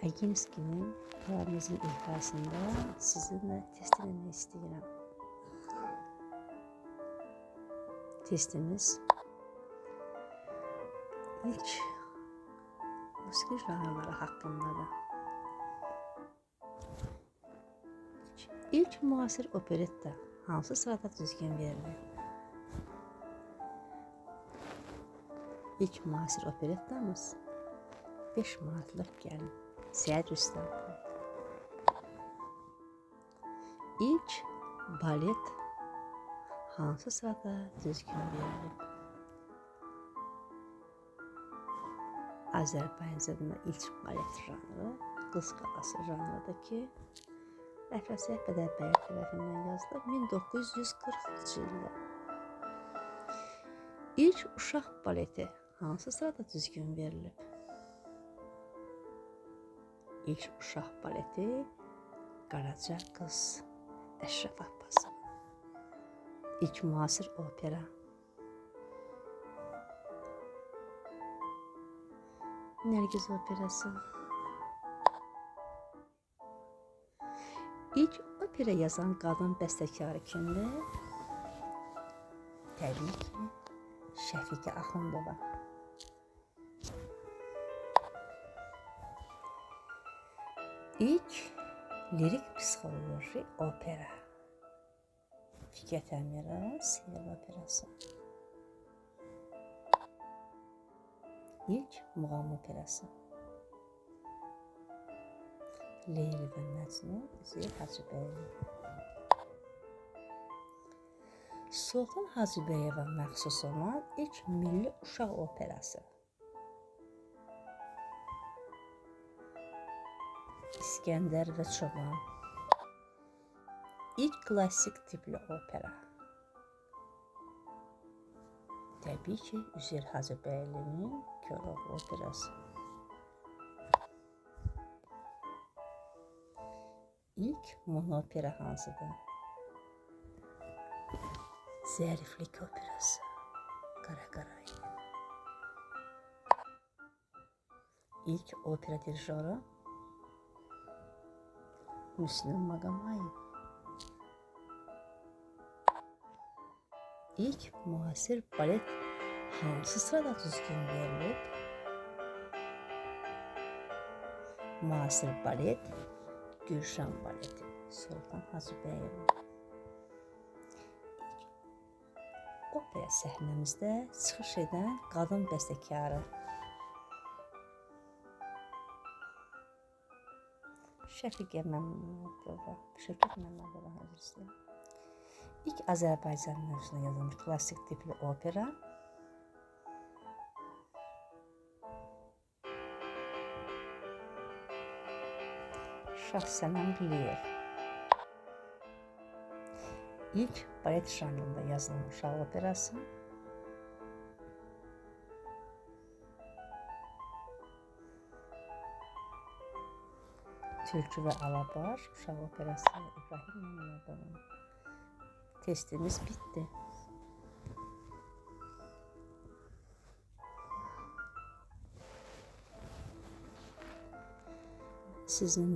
Aginski'nin Paramezin ihasında sizinle test etmek istedim. Testimiz ilk müzik janrları hakkındadır. İlk müasir operetta hansı sırada düzgün verilir? İlk müasir operettamız 5 Maratlıq Gəlin, Səid Rüstəm. İlk balet hansı sırada düzgün verilir? Azərbaycanda ilk balet janrı Qız Qalası janrıdakı Əfrasiyyə Bədəlbəyev tərəfindən yazılıb 1940-cı ildə. İlk uşaq baleti hansı sırada düzgün verilib? İlk uşaq baleti Qaraca Qız, Əşrəf Abbasov. İlk müasir opera Nərgiz operası. İlk opera yazan qadın bəstəkarı kimdir? Təbii ki, Şəfiqə Axundova. İlk lirik psixoloji opera Fikret Əmirov, Seyir operası. İlk muğam operası Leyli və Məcnun, Üzeyir Hacıbəyli. Sultan Hacıbəyevə məxsus olan ilk milli uşaq operası İskəndər və Çoban. İlk klassik tipli opera təbii ki, Üzeyir Hacıbəylinin Koroğlu operası. İlk monopera hansıdır? Zəriflik operası, Qara Qarayev. İlk opera dirijoru Müslüm Maqamayev. İlk müasir balet hansı sırada düzgün verilib? Müasir balet Gülşən baleti, Sultan Hacıbəyeva. Opera səhnəmizdə çıxış edən qadın bəstəkarı Şəfiqə Məmmədova. Şəfiqə Məmmədova hazırsın. İlk Azərbaycan mövzusuna yazılmış klassik tipli opera Şahsənəm Qliyev. İlk balet janrında yazılmış uşaq operası Tülkü və Alabaş uşaq operası İbrahim Məmmədovun. Testimiz bitti. Sizin